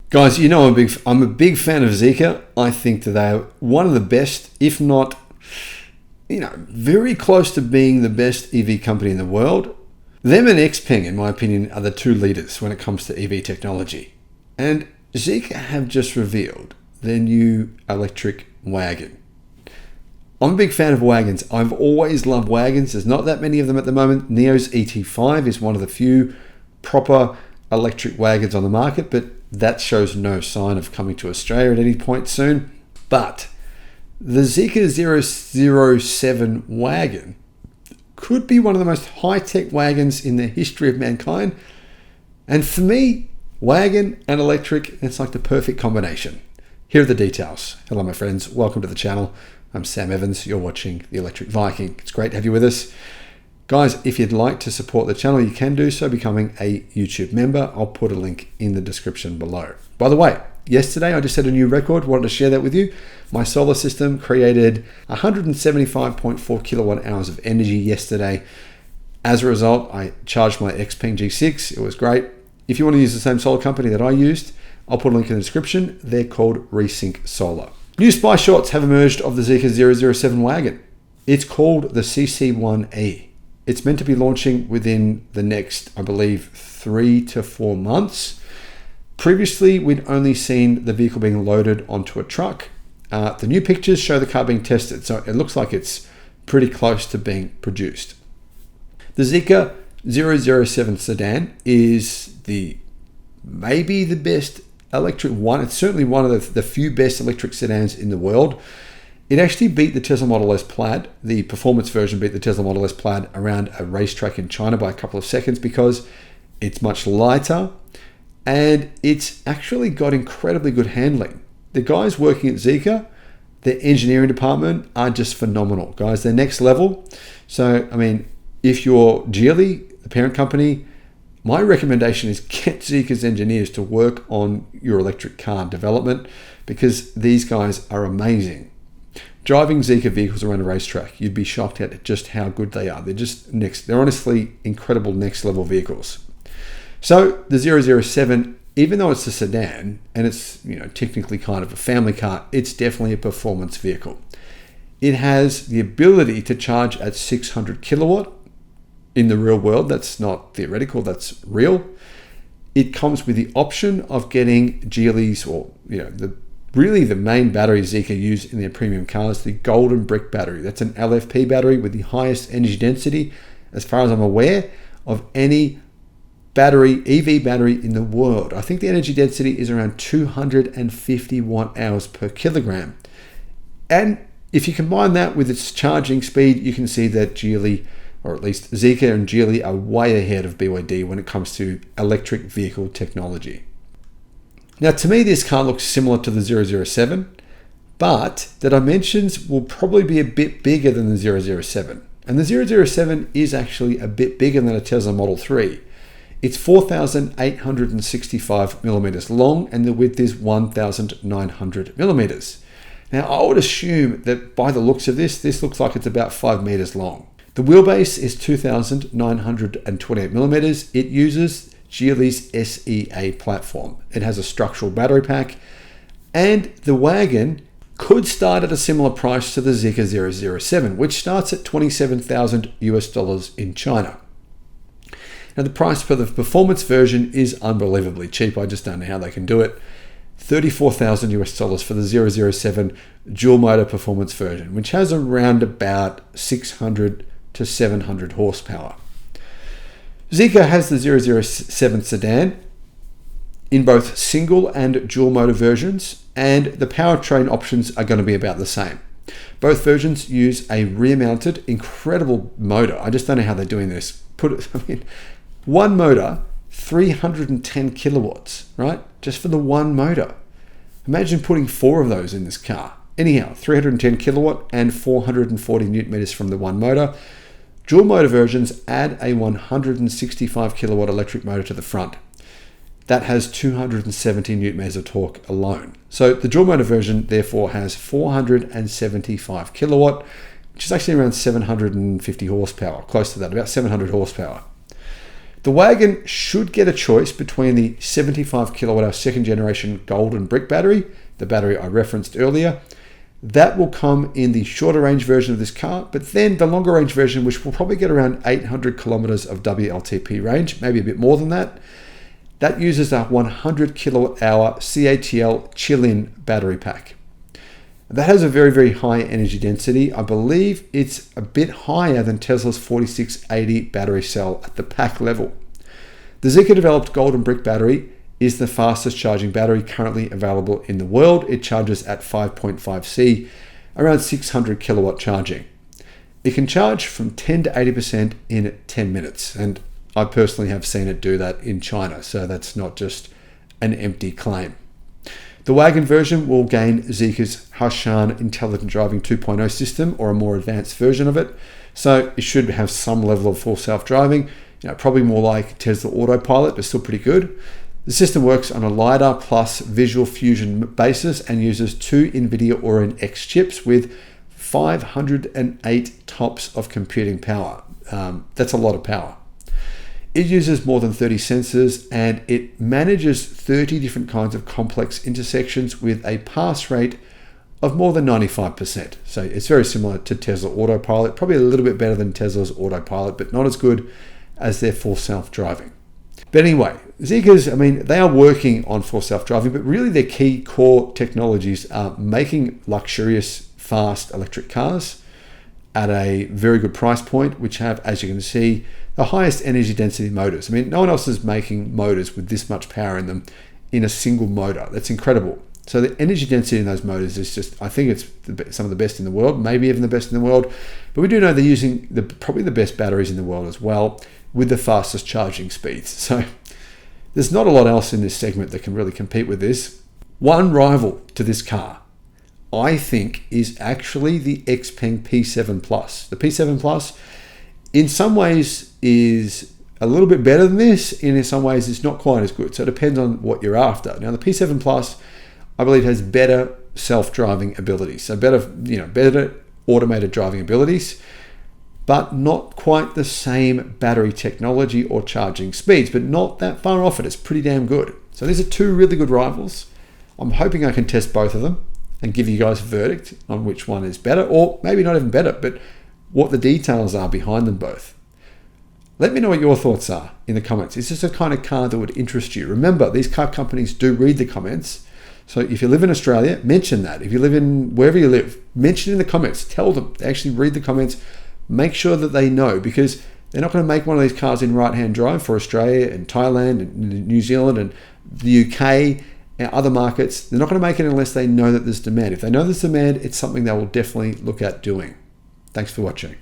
Guys, you know I'm a big fan of Zeekr. I think that they're one of the best, if not, very close to being the best EV company in the world. Them and Xpeng, in my opinion, are the two leaders when it comes to EV technology. And Zeekr have just revealed their new electric wagon. I'm a big fan of wagons. I've always loved wagons. There's not that many of them at the moment. Neo's ET5 is one of the few proper electric wagons on the market, but that shows no sign of coming to Australia at any point soon. But the Zeekr 007 wagon could be one of the most high-tech wagons in the history of mankind. And for me, wagon and electric, it's like the perfect combination. Here are the details. Hello, my friends. Welcome to the channel. I'm Sam Evans. You're watching the Electric Viking. It's great to have you with us. Guys, if you'd like to support the channel, you can do so becoming a YouTube member. I'll put a link in the description below. By the way, yesterday I just set a new record. Wanted to share that with you. My solar system created 175.4 kilowatt hours of energy yesterday. As a result, I charged my Xpeng G6. It was great. If you want to use the same solar company that I used, I'll put a link in the description. They're called Resync Solar. New spy shots have emerged of the Zeekr 007 wagon. It's called the CC1E. It's meant to be launching within the next, I believe, 3 to 4 months. Previously, we'd only seen the vehicle being loaded onto a truck. The new pictures show the car being tested, so it looks like it's pretty close to being produced. The Zeekr 007 sedan is maybe the best electric one. It's certainly one of the few best electric sedans in the world. It actually beat the Tesla Model S Plaid. The performance version beat the Tesla Model S Plaid around a racetrack in China by a couple of seconds because it's much lighter and it's actually got incredibly good handling. The guys working at Zeekr, their engineering department are just phenomenal. Guys, they're next level. So, if you're Geely, the parent company, my recommendation is get Zeekr's engineers to work on your electric car development because these guys are amazing. Driving Zeekr vehicles around a racetrack, you'd be shocked at just how good they are. They're honestly incredible next level vehicles. So the 007, even though it's a sedan and it's technically kind of a family car, it's definitely a performance vehicle. It has the ability to charge at 600 kilowatt in the real world. That's not theoretical, that's real. It comes with the option of getting Geely's the main battery Zeekr use in their premium cars, the Golden Brick battery. That's an LFP battery with the highest energy density, as far as I'm aware, of any EV battery in the world. I think the energy density is around 250 watt hours per kilogram. And if you combine that with its charging speed, you can see that Geely, or at least Zeekr and Geely, are way ahead of BYD when it comes to electric vehicle technology. Now, to me, this car looks similar to the 007, but the dimensions will probably be a bit bigger than the 007. And the 007 is actually a bit bigger than a Tesla Model 3. It's 4,865 millimeters long, and the width is 1,900 millimeters. Now, I would assume that by the looks of this looks like it's about 5 meters long. The wheelbase is 2,928 millimeters. It uses Geely's SEA platform. It has a structural battery pack, and the wagon could start at a similar price to the Zeekr 007, which starts at $27,000 in China. Now, the price for the performance version is unbelievably cheap. I just don't know how they can do it. $34,000 for the 007 dual motor performance version, which has around about 600 to 700 horsepower. Zeekr has the 007 sedan in both single and dual motor versions, and the powertrain options are going to be about the same. Both versions use a rear-mounted, incredible motor. I just don't know how they're doing this. One motor, 310 kilowatts, right? Just for the one motor. Imagine putting 4 of those in this car. Anyhow, 310 kilowatt and 440 newton meters from the one motor. Dual motor versions add a 165 kilowatt electric motor to the front. That has 270 newton meters of torque alone. So the dual motor version therefore has 475 kilowatt, which is actually around 750 horsepower, close to that, about 700 horsepower. The wagon should get a choice between the 75 kilowatt hour second generation golden brick battery, the battery I referenced earlier. That will come in the shorter range version of this car, but then the longer range version, which will probably get around 800 kilometers of WLTP range, maybe a bit more than that. That uses a 100 kilowatt hour CATL chill-in battery pack. That has a very, very high energy density. I believe it's a bit higher than Tesla's 4680 battery cell at the pack level. The Zeekr developed golden brick battery is the fastest charging battery currently available in the world. It charges at 5.5C, around 600 kilowatt charging. It can charge from 10 to 80% in 10 minutes. And I personally have seen it do that in China. So that's not just an empty claim. The wagon version will gain Zeekr's Hashan Intelligent Driving 2.0 system, or a more advanced version of it. So it should have some level of full self-driving, probably more like Tesla Autopilot, but still pretty good. The system works on a LiDAR plus visual fusion basis and uses 2 NVIDIA Orin X chips with 508 TOPS of computing power. That's a lot of power. It uses more than 30 sensors, and it manages 30 different kinds of complex intersections with a pass rate of more than 95%. So it's very similar to Tesla Autopilot, probably a little bit better than Tesla's Autopilot, but not as good as their full self-driving. But anyway, Zeekr's, they are working on full self-driving, but really their key core technologies are making luxurious, fast electric cars at a very good price point, which have, as you can see, the highest energy density motors. No one else is making motors with this much power in them in a single motor. That's incredible. So the energy density in those motors is just, I think it's some of the best in the world, maybe even the best in the world. But we do know they're using probably the best batteries in the world as well, with the fastest charging speeds. So there's not a lot else in this segment that can really compete with this. One rival to this car, I think, is actually the XPeng P7 Plus. The P7 Plus, in some ways, is a little bit better than this, and in some ways it's not quite as good. So it depends on what you're after. Now the P7 Plus, I believe, has better self-driving abilities. So better automated driving abilities, but not quite the same battery technology or charging speeds, but not that far off it. It's pretty damn good. So these are 2 really good rivals. I'm hoping I can test both of them and give you guys a verdict on which one is better, or maybe not even better, but what the details are behind them both. Let me know what your thoughts are in the comments. Is this a kind of car that would interest you? Remember, these car companies do read the comments. So if you live in Australia, mention that. If you live in wherever you live, mention in the comments. Tell them, they actually read the comments. Make sure that they know, because they're not going to make one of these cars in right-hand drive for Australia and Thailand and New Zealand and the UK and other markets. They're not going to make it unless they know that there's demand. If they know there's demand, it's something they will definitely look at doing. Thanks for watching.